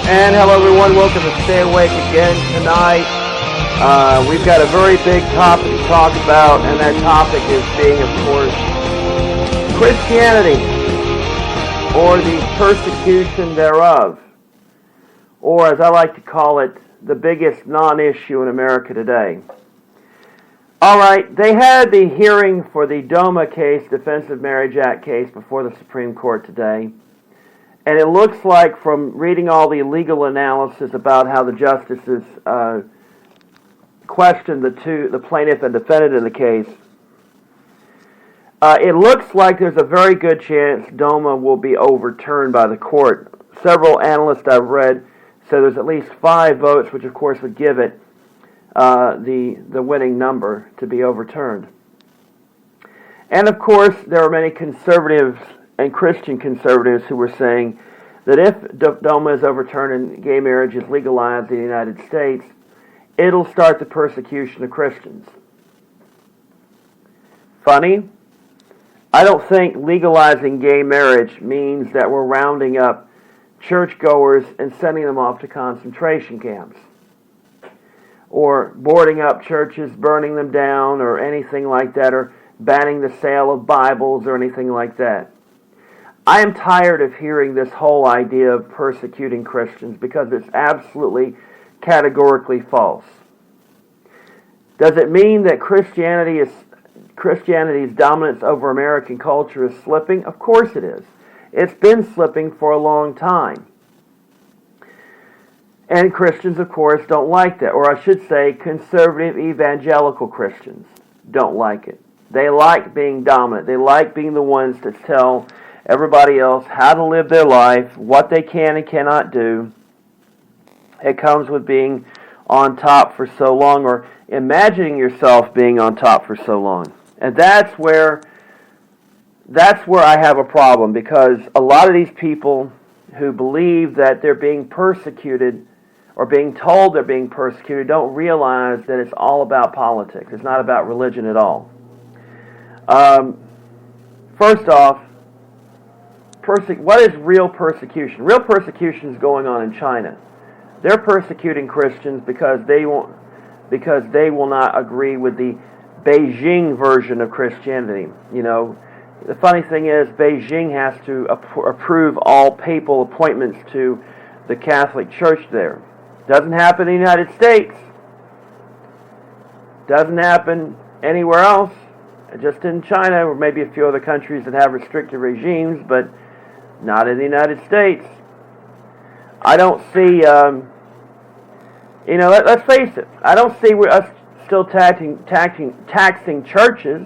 And hello everyone, welcome to Stay Awake again tonight. We've got a very big topic to talk about, and that topic is being, of course, Christianity, or the persecution thereof, or as I like to call it, the biggest non-issue in America today. Alright, they had the hearing for the DOMA case, Defense of Marriage Act case, before the Supreme Court today. And it looks like, from reading all the legal analysis about how the justices questioned the plaintiff and defendant in the case, it looks like there's a very good chance DOMA will be overturned by the court. Several analysts I've read say there's at least 5 votes, which of course would give it the winning number to be overturned. And of course, there are many conservatives and Christian conservatives who were saying that if DOMA is overturned and gay marriage is legalized in the United States, it'll start the persecution of Christians. Funny? I don't think legalizing gay marriage means that we're rounding up churchgoers and sending them off to concentration camps, or boarding up churches, burning them down, or anything like that, or banning the sale of Bibles or anything like that. I am tired of hearing this whole idea of persecuting Christians because it's absolutely categorically false. Does it mean that Christianity's dominance over American culture is slipping? Of course it is. It's been slipping for a long time. And Christians, of course, don't like that. Or I should say, conservative evangelical Christians don't like it. They like being dominant. They like being the ones to tell everybody else how to live their life, what they can and cannot do. It comes with being on top for so long, or imagining yourself being on top for so long. And that's where I have a problem, because a lot of these people who believe that they're being persecuted or being told they're being persecuted don't realize that it's all about politics. It's not about religion at all. First off, what is real persecution? Real persecution is going on in China. They're persecuting Christians because they will not agree with the Beijing version of Christianity. You know, the funny thing is, Beijing has to approve all papal appointments to the Catholic Church there. Doesn't happen in the United States. Doesn't happen anywhere else. Just in China, or maybe a few other countries that have restrictive regimes, but not in the United States. I don't see, let's face it, I don't see us still taxing churches,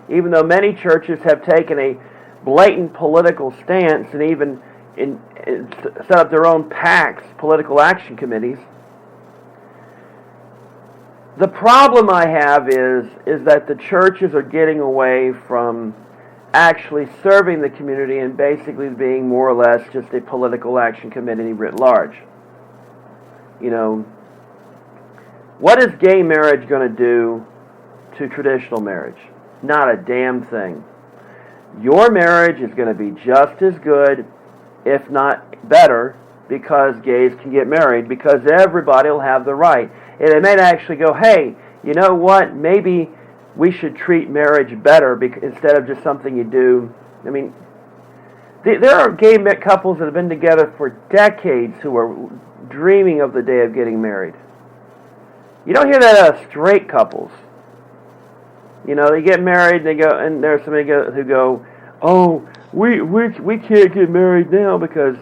even though many churches have taken a blatant political stance and even set up their own PACs, political action committees. The problem I have is that the churches are getting away from actually serving the community and basically being more or less just a political action committee writ large. You know, what is gay marriage going to do to traditional marriage? Not a damn thing. Your marriage is going to be just as good, if not better, because gays can get married, because everybody will have the right. And they may actually go, hey, you know what, maybe we should treat marriage better instead of just something you do. I mean, there are gay couples that have been together for decades who are dreaming of the day of getting married. You don't hear that out of straight couples. You know, they get married, and there's somebody who go, oh, we can't get married now because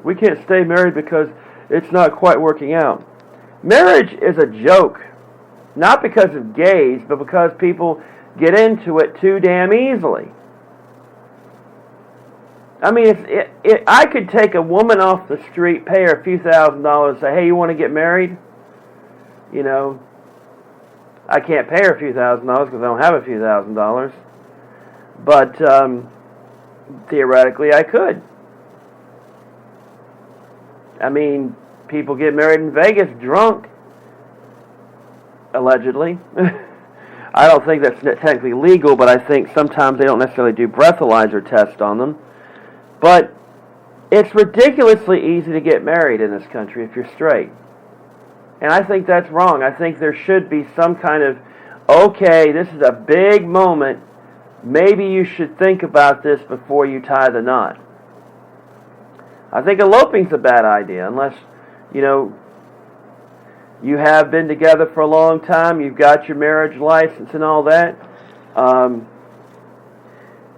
we can't stay married because it's not quite working out. Marriage is a joke. Not because of gays, but because people get into it too damn easily. I mean, I could take a woman off the street, pay her a few $1,000s, say, hey, you want to get married? You know, I can't pay her a few $1,000s because I don't have a few $1,000s. But theoretically, I could. I mean, people get married in Vegas drunk. Allegedly. I don't think that's technically legal, but I think sometimes they don't necessarily do breathalyzer tests on them. But It's ridiculously easy to get married in this country if you're straight. And I think that's wrong. I think there should be some kind of, okay, this is a big moment. Maybe you should think about this before you tie the knot. I think eloping's a bad idea unless, you have been together for a long time, you've got your marriage license and all that.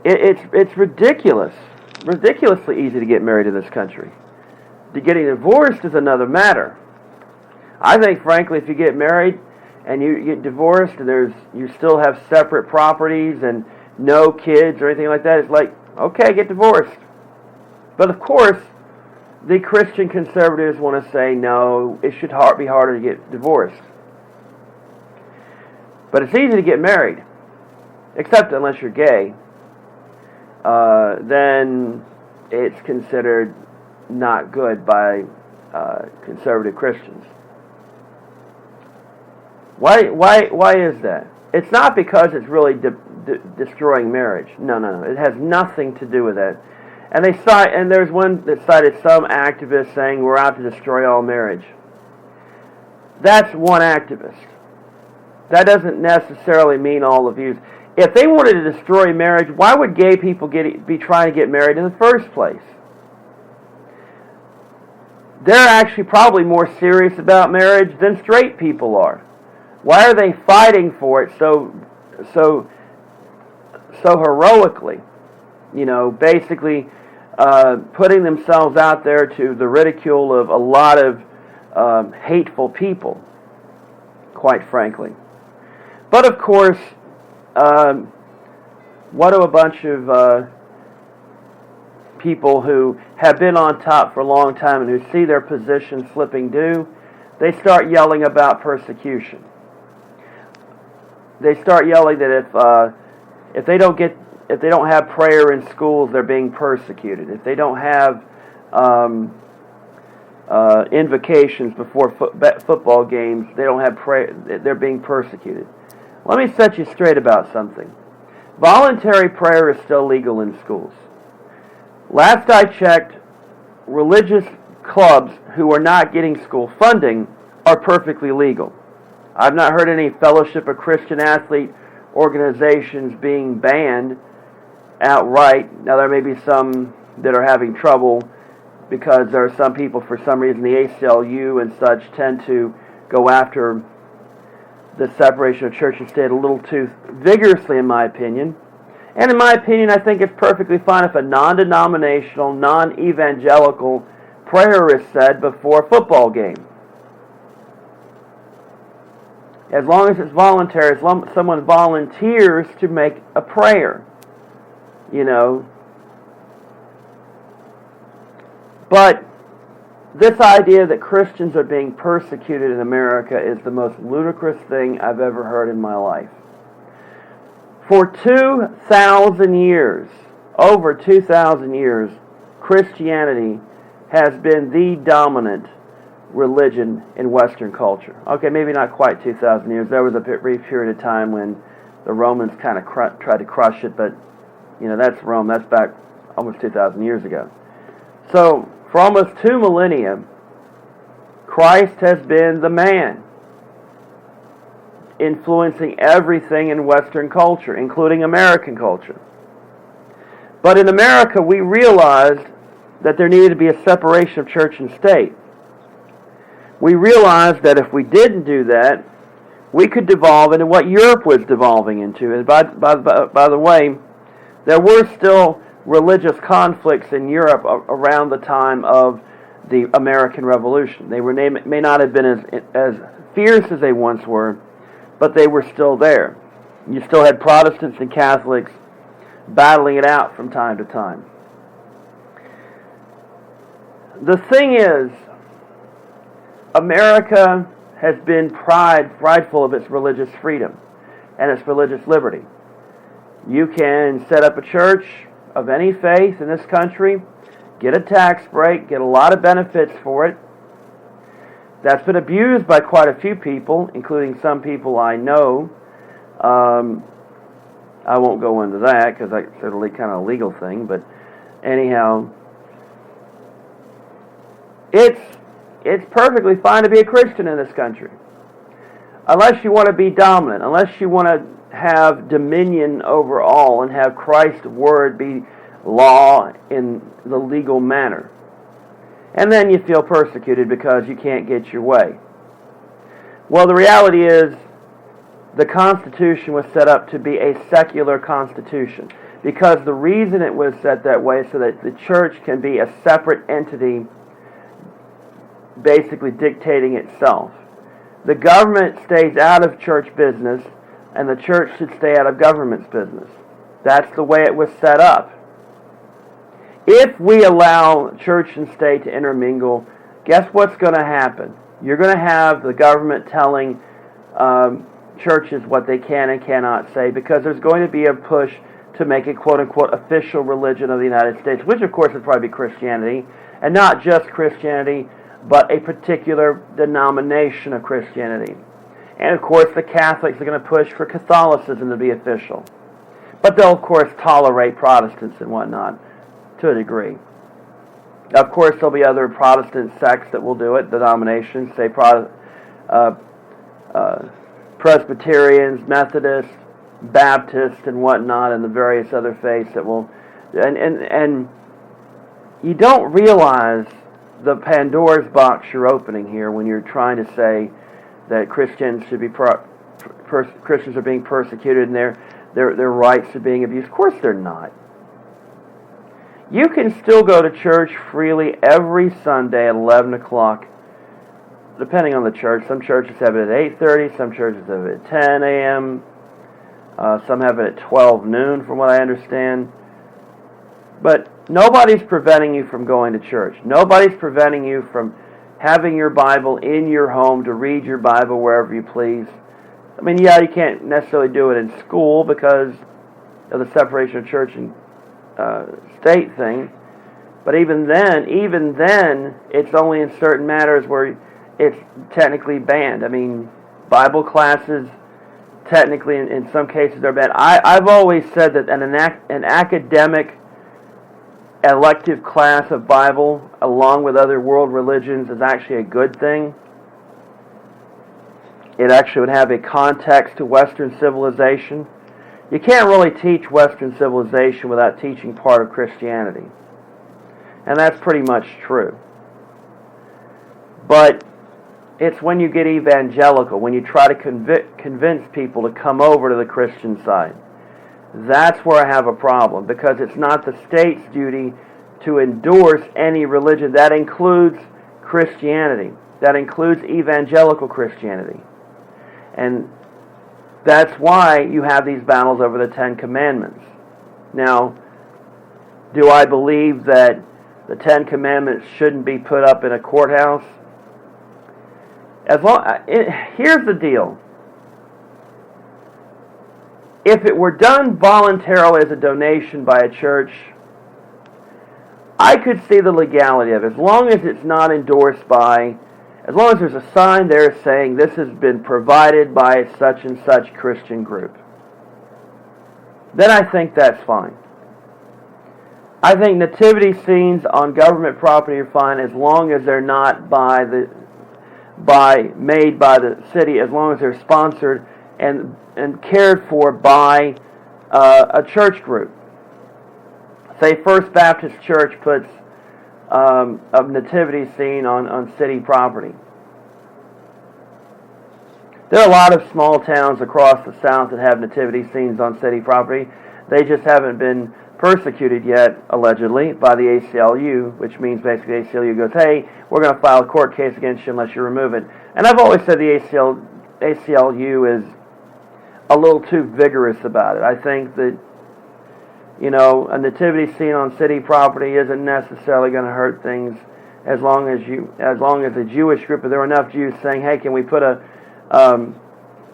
It's ridiculously easy to get married in this country. Getting divorced is another matter. I think, frankly, if you get married and you get divorced and you still have separate properties and no kids or anything like that, it's like, okay, get divorced. But of course, the Christian conservatives want to say, no, it should be harder to get divorced. But it's easy to get married, except unless you're gay. Then it's considered not good by conservative Christians. Why is that? It's not because it's really destroying marriage. No. It has nothing to do with that. And there's one that cited some activist saying we're out to destroy all marriage. That's one activist. That doesn't necessarily mean all the views. If they wanted to destroy marriage, why would gay people be trying to get married in the first place? They're actually probably more serious about marriage than straight people are. Why are they fighting for it so heroically? Basically putting themselves out there to the ridicule of a lot of hateful people, quite frankly. But of course, what do a bunch of people who have been on top for a long time and who see their position slipping do? They start yelling about persecution. They start yelling that if they don't have prayer in schools, they're being persecuted. If they don't have invocations before football games, they don't have prayer, they're being persecuted. Let me set you straight about something. Voluntary prayer is still legal in schools. Last I checked, religious clubs who are not getting school funding are perfectly legal. I've not heard any Fellowship of Christian Athlete organizations being banned outright. Now, there may be some that are having trouble because there are some people, for some reason, the ACLU and such tend to go after the separation of church and state a little too vigorously, in my opinion. And in my opinion, I think it's perfectly fine if a non-denominational, non-evangelical prayer is said before a football game. As long as it's voluntary, as long as someone volunteers to make a prayer, But this idea that Christians are being persecuted in America is the most ludicrous thing I've ever heard in my life. For 2,000 years, over 2,000 years, Christianity has been the dominant religion in Western culture. Okay, maybe not quite 2,000 years. There was a brief period of time when the Romans kind of tried to crush it, but, that's Rome. That's back almost 2,000 years ago. So, for almost 2 millennia, Christ has been the man, influencing everything in Western culture, including American culture. But in America, we realized that there needed to be a separation of church and state. We realized that if we didn't do that, we could devolve into what Europe was devolving into. And by the way, there were still religious conflicts in Europe around the time of the American Revolution. They may not have been as fierce as they once were, but they were still there. You still had Protestants and Catholics battling it out from time to time. The thing is, America has been prideful of its religious freedom and its religious liberty. You can set up a church of any faith in this country, get a tax break, get a lot of benefits for it. That's been abused by quite a few people, including some people I know. I won't go into that because it's a kind of a legal thing, but anyhow, it's perfectly fine to be a Christian in this country. Unless you want to be dominant, unless you want to have dominion over all and have Christ's word be law in the legal manner. And then you feel persecuted because you can't get your way. Well, the reality is the Constitution was set up to be a secular Constitution, because the reason it was set that way is so that the church can be a separate entity basically dictating itself. The government stays out of church business, and the church should stay out of government's business. That's the way it was set up. If we allow church and state to intermingle, guess what's going to happen? You're going to have the government telling churches what they can and cannot say, because there's going to be a push to make a quote-unquote official religion of the United States, which of course would probably be Christianity, and not just Christianity, but a particular denomination of Christianity. And of course the Catholics are going to push for Catholicism to be official. But they'll of course tolerate Protestants and whatnot to a degree. Of course there'll be other Protestant sects that will do it, denominations, say Presbyterians, Methodists, Baptists, and whatnot, and the various other faiths that will... And you don't realize the Pandora's box you're opening here when you're trying to say that Christians should be Christians are being persecuted and their rights are being abused. Of course they're not. You can still go to church freely every Sunday at 11 o'clock, depending on the church. Some churches have it at 8:30, some churches have it at 10 a.m., some have it at 12 noon, from what I understand. But nobody's preventing you from going to church. Nobody's preventing you from having your Bible in your home to read your Bible wherever you please. I mean, yeah, you can't necessarily do it in school because of the separation of church and state thing. But even then, it's only in certain matters where it's technically banned. I mean, Bible classes, technically, in some cases, they're banned. I've always said that an academic elective class of Bible, along with other world religions, is actually a good thing. It actually would have a context to Western civilization. You can't really teach Western civilization without teaching part of Christianity. And that's pretty much true. But it's when you get evangelical, when you try to convince people to come over to the Christian side. That's where I have a problem, because it's not the state's duty to endorse any religion. That includes Christianity. That includes evangelical Christianity. And that's why you have these battles over the Ten Commandments. Now, do I believe that the Ten Commandments shouldn't be put up in a courthouse? Here's the deal. If it were done voluntarily as a donation by a church, I could see the legality of it, as long as it's not endorsed by, as long as there's a sign there saying this has been provided by such and such Christian group. Then I think that's fine. I think nativity scenes on government property are fine as long as they're not made by the city, as long as they're sponsored and cared for by a church group. Say First Baptist Church puts a nativity scene on city property. There are a lot of small towns across the South that have nativity scenes on city property. They just haven't been persecuted yet, allegedly, by the ACLU, which means basically the ACLU goes, hey, we're going to file a court case against you unless you remove it. And I've always said the ACLU is a little too vigorous about it. I think that, you know, a nativity scene on city property isn't necessarily going to hurt things as long as a Jewish group, if there are enough Jews saying, hey, can we put a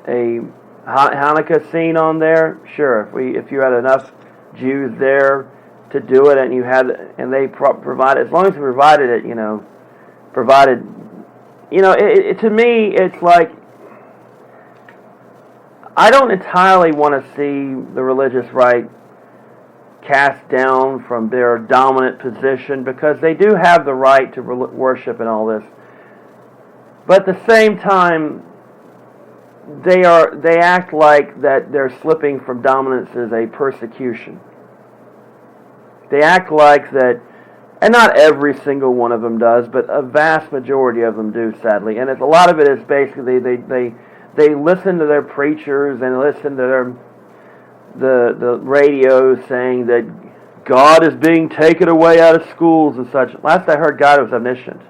Hanukkah scene on there? Sure. If you had enough Jews there to do it, and they provided, as long as they provided it, to me, it's like, I don't entirely want to see the religious right cast down from their dominant position, because they do have the right to worship and all this. But at the same time, they act like that their slipping from dominance is a persecution. They act like that, and not every single one of them does, but a vast majority of them do, sadly. And a lot of it is basically they listen to their preachers and listen to the radio saying that God is being taken away out of schools and such. Last I heard, God was omniscient.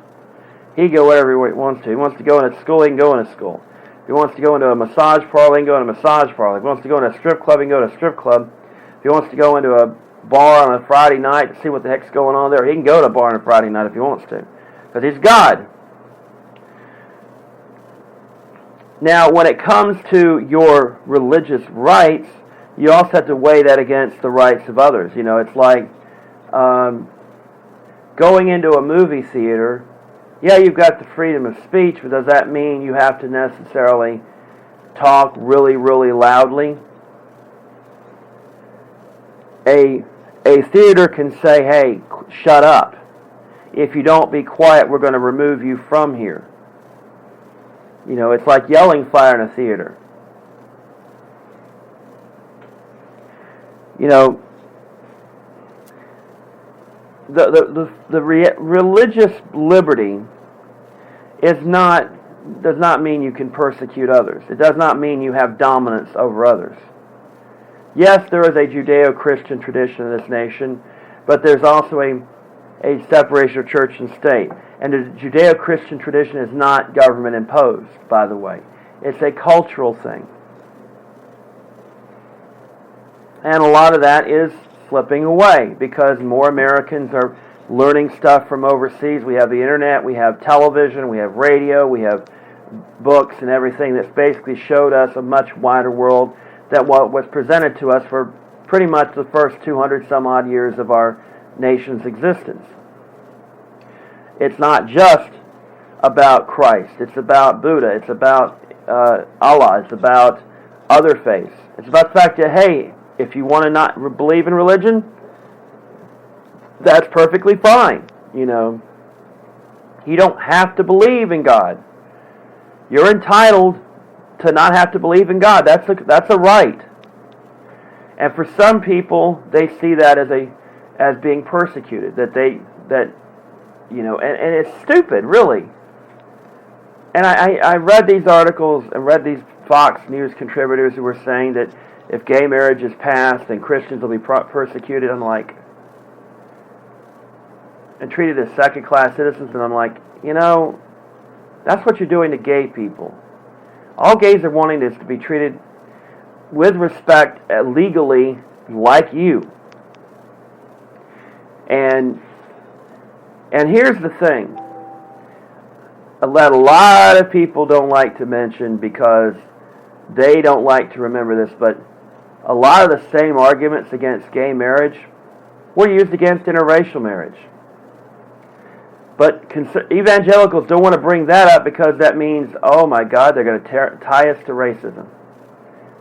He can go wherever he wants to. He wants to go into school, he can go into school. If he wants to go into a massage parlor, he can go into a massage parlor. If he wants to go into a strip club, he can go to a strip club. If he wants to go into a bar on a Friday night to see what the heck's going on there, he can go to a bar on a Friday night if he wants to, because he's God. Now, when it comes to your religious rights, you also have to weigh that against the rights of others. You know, it's like going into a movie theater. Yeah, you've got the freedom of speech, but does that mean you have to necessarily talk really, really loudly? A theater can say, hey, shut up. If you don't be quiet, we're going to remove you from here. You know, it's like yelling fire in a theater. You know, the religious liberty does not mean you can persecute others. It does not mean you have dominance over others. Yes, there is a Judeo-Christian tradition in this nation, but there's also a separation of church and state. And the Judeo-Christian tradition is not government imposed, by the way. It's a cultural thing. And a lot of that is slipping away because more Americans are learning stuff from overseas. We have the internet, we have television, we have radio, we have books and everything that's basically showed us a much wider world than what was presented to us for pretty much the first 200 some odd years of our nation's existence. It's not just about Christ. It's about Buddha. It's about Allah. It's about other faiths. It's about the fact that, hey, if you want to not believe in religion, that's perfectly fine. You know, you don't have to believe in God. You're entitled to not have to believe in God. That's a right. And for some people, they see that as being persecuted. And it's stupid, really. And I read these articles and read these Fox News contributors who were saying that if gay marriage is passed, then Christians will be persecuted. I'm like, and treated as second-class citizens. And I'm like, you know, that's what you're doing to gay people. All gays are wanting is to be treated with respect legally like you. And here's the thing that a lot of people don't like to mention because they don't like to remember this, but a lot of the same arguments against gay marriage were used against interracial marriage. But evangelicals don't want to bring that up because that means, oh my God, they're going to tie us to racism.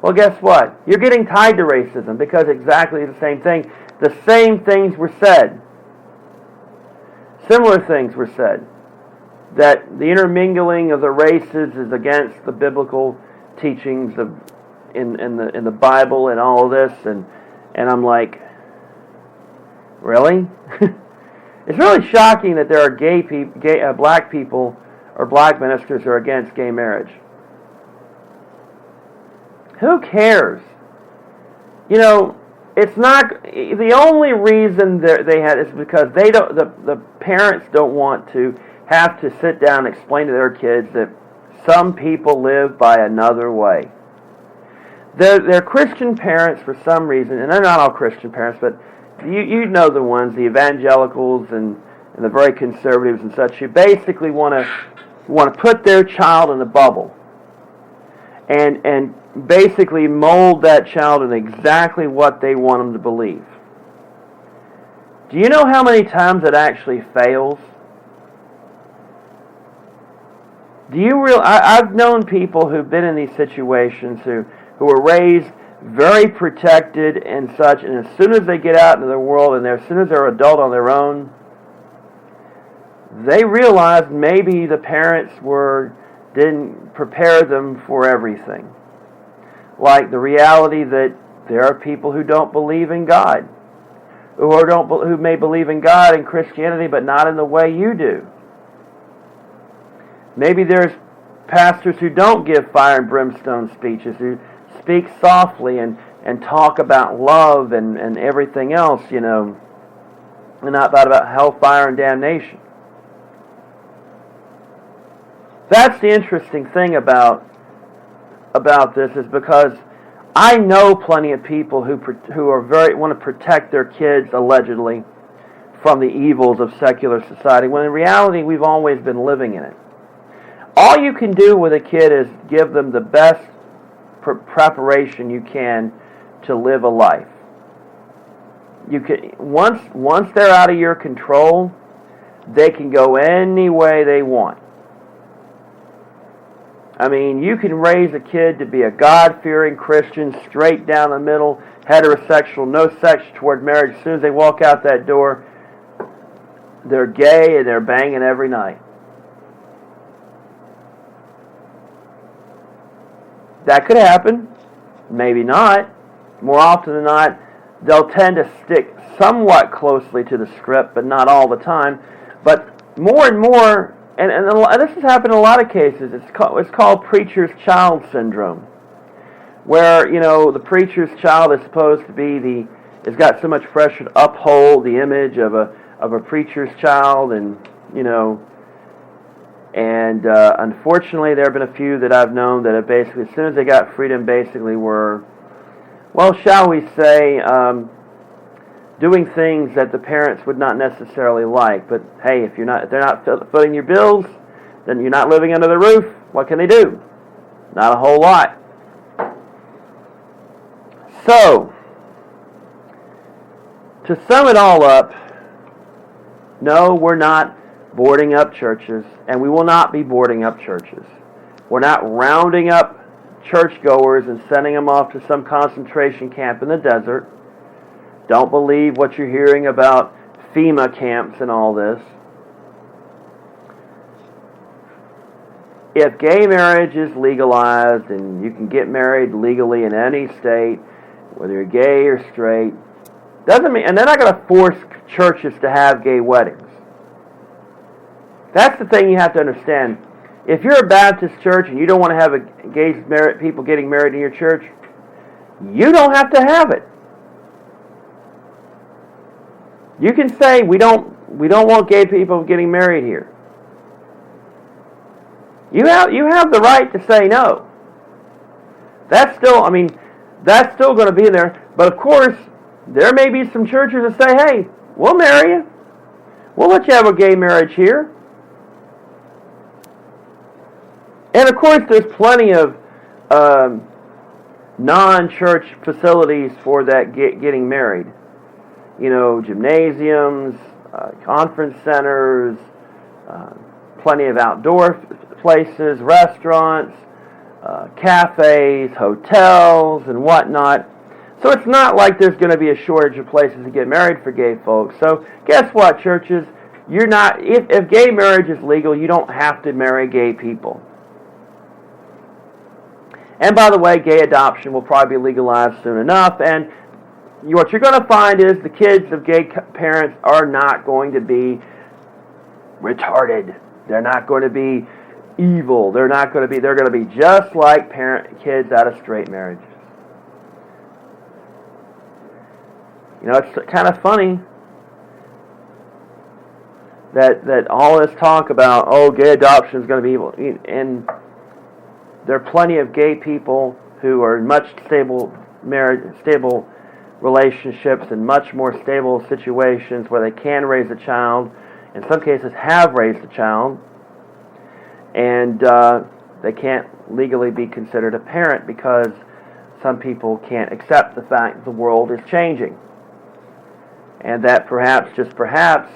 Well, guess what? You're getting tied to racism because exactly the same thing. The same things were said. Similar things were said. That the intermingling of the races is against the biblical teachings in the Bible and all of this. And I'm like, really? It's really shocking that there are black people or black ministers who are against gay marriage. Who cares? You know, it's not the only reason they had is because they don't. The parents don't want to have to sit down and explain to their kids that some people live by another way. They're Christian parents for some reason, and they're not all Christian parents, but you know the ones, the evangelicals and the very conservatives and such, who basically want to put their child in a bubble and basically mold that child in exactly what they want them to believe. Do you know how many times it actually fails? I've known people who've been in these situations who were raised very protected and such, and as soon as they get out into the world and as soon as they're adult on their own, they realize maybe the parents didn't prepare them for everything. Like the reality that there are people who don't believe in God, who may believe in God and Christianity, but not in the way you do. Maybe there's pastors who don't give fire and brimstone speeches, who speak softly and talk about love and everything else, and not about hellfire and damnation. That's the interesting thing about this, is because I know plenty of people who want to protect their kids, allegedly, from the evils of secular society, when in reality we've always been living in it. All you can do with a kid is give them the best preparation you can to live a life. You can once they're out of your control, they can go any way they want. I mean, you can raise a kid to be a God-fearing Christian, straight down the middle, heterosexual, no sex toward marriage. As soon as they walk out that door, they're gay and they're banging every night. That could happen. Maybe not. More often than not, they'll tend to stick somewhat closely to the script, but not all the time. But more and more, and this has happened in a lot of cases, it's called preacher's child syndrome, where, the preacher's child is supposed to be has got so much pressure to uphold the image of a preacher's child, and, unfortunately there have been a few that I've known that have basically, as soon as they got freedom, basically were, well, shall we say, doing things that the parents would not necessarily like. But hey, if they're not footing your bills, then you're not living under the roof. What can they do? Not a whole lot. So, to sum it all up, no, we're not boarding up churches, and we will not be boarding up churches. We're not rounding up churchgoers and sending them off to some concentration camp in the desert. Don't believe what you're hearing about FEMA camps and all this. If gay marriage is legalized and you can get married legally in any state, whether you're gay or straight, doesn't mean, and they're not going to force churches to have gay weddings. That's the thing you have to understand. If you're a Baptist church and you don't want to have people getting married in your church, you don't have to have it. You can say we don't want gay people getting married here. You have the right to say no. That's still going to be there. But of course, there may be some churches that say, "Hey, we'll marry you. We'll let you have a gay marriage here." And of course, there's plenty of non-church facilities for that getting married. Gymnasiums, conference centers, plenty of outdoor places, restaurants, cafes, hotels, and whatnot. So it's not like there's going to be a shortage of places to get married for gay folks. So guess what, churches? If gay marriage is legal, you don't have to marry gay people. And by the way, gay adoption will probably be legalized soon enough, and what you're going to find is the kids of gay parents are not going to be retarded. They're not going to be evil. They're going to be just like kids out of straight marriages. It's kind of funny that all this talk about, gay adoption is going to be evil. And there are plenty of gay people who are in much stable relationships and much more stable situations where they can raise a child, in some cases have raised a child, and they can't legally be considered a parent because some people can't accept the fact that the world is changing, and that perhaps, just perhaps,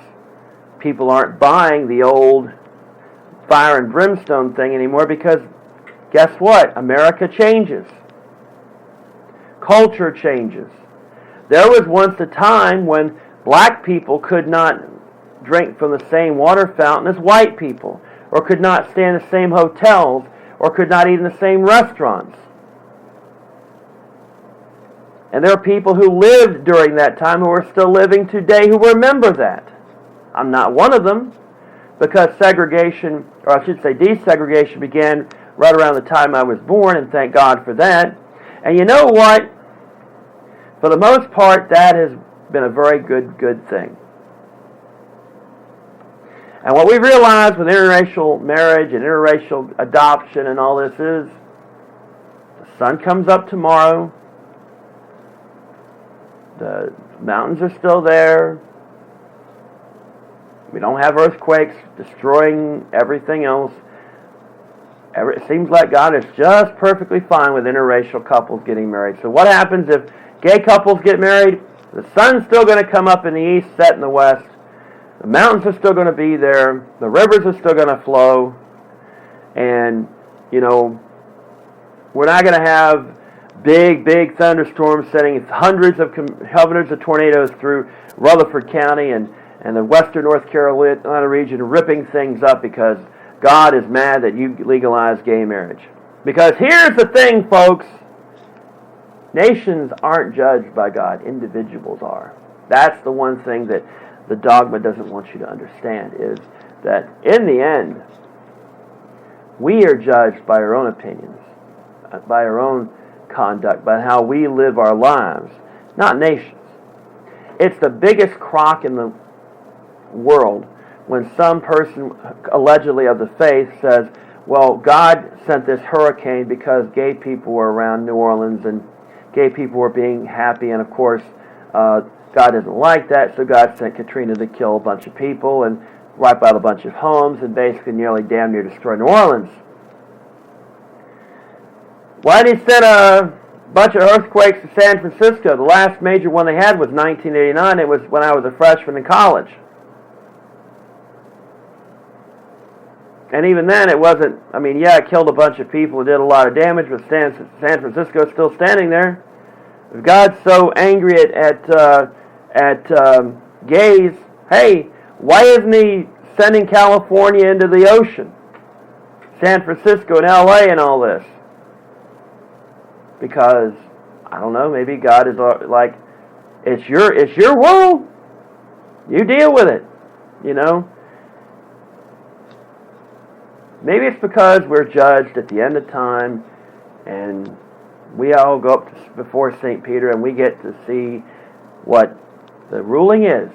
people aren't buying the old fire and brimstone thing anymore because guess what? America changes. Culture changes. There was once a time when black people could not drink from the same water fountain as white people, or could not stay in the same hotels, or could not eat in the same restaurants. And there are people who lived during that time who are still living today who remember that. I'm not one of them, because segregation, or I should say desegregation, began right around the time I was born, and thank God for that. And you know what? For the most part, that has been a very good thing. And what we realize with interracial marriage and interracial adoption and all this is, the sun comes up tomorrow, the mountains are still there, we don't have earthquakes destroying everything else. It seems like God is just perfectly fine with interracial couples getting married. So what happens if gay couples get married? The sun's still going to come up in the east, set in the west. The mountains are still going to be there. The rivers are still going to flow. And, we're not going to have big thunderstorms sending hundreds of tornadoes through Rutherford County and the western North Carolina region, ripping things up because God is mad that you legalize gay marriage. Because here's the thing, folks. Nations aren't judged by God. Individuals are. That's the one thing that the dogma doesn't want you to understand, is that in the end, we are judged by our own opinions, by our own conduct, by how we live our lives, not nations. It's the biggest crock in the world when some person, allegedly of the faith, says, well, God sent this hurricane because gay people were around New Orleans and gay people were being happy, and of course, God doesn't like that, so God sent Katrina to kill a bunch of people and wipe out a bunch of homes and basically nearly damn near destroy New Orleans. Why did he send a bunch of earthquakes to San Francisco? The last major one they had was 1989. It was when I was a freshman in college. And even then, it wasn't, it killed a bunch of people and did a lot of damage, but San Francisco is still standing there. If God's so angry at gays, hey, why isn't he sending California into the ocean? San Francisco and LA and all this? Because, I don't know, maybe God is like, it's your world. You deal with it, Maybe it's because we're judged at the end of time, and we all go up before St. Peter, and we get to see what the ruling is.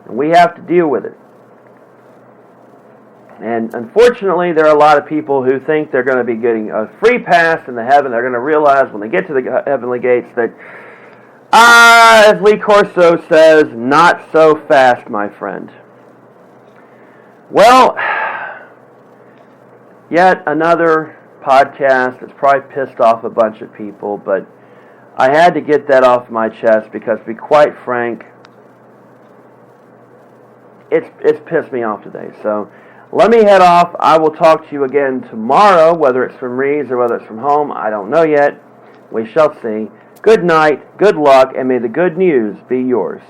And we have to deal with it. And unfortunately, there are a lot of people who think they're going to be getting a free pass into heaven. They're going to realize when they get to the heavenly gates that, as Lee Corso says, not so fast, my friend. Well, yet another podcast that's probably pissed off a bunch of people, but I had to get that off my chest because, to be quite frank, it's pissed me off today. So let me head off. I will talk to you again tomorrow, whether it's from Reeves or whether it's from home. I don't know yet. We shall see. Good night, good luck, and may the good news be yours.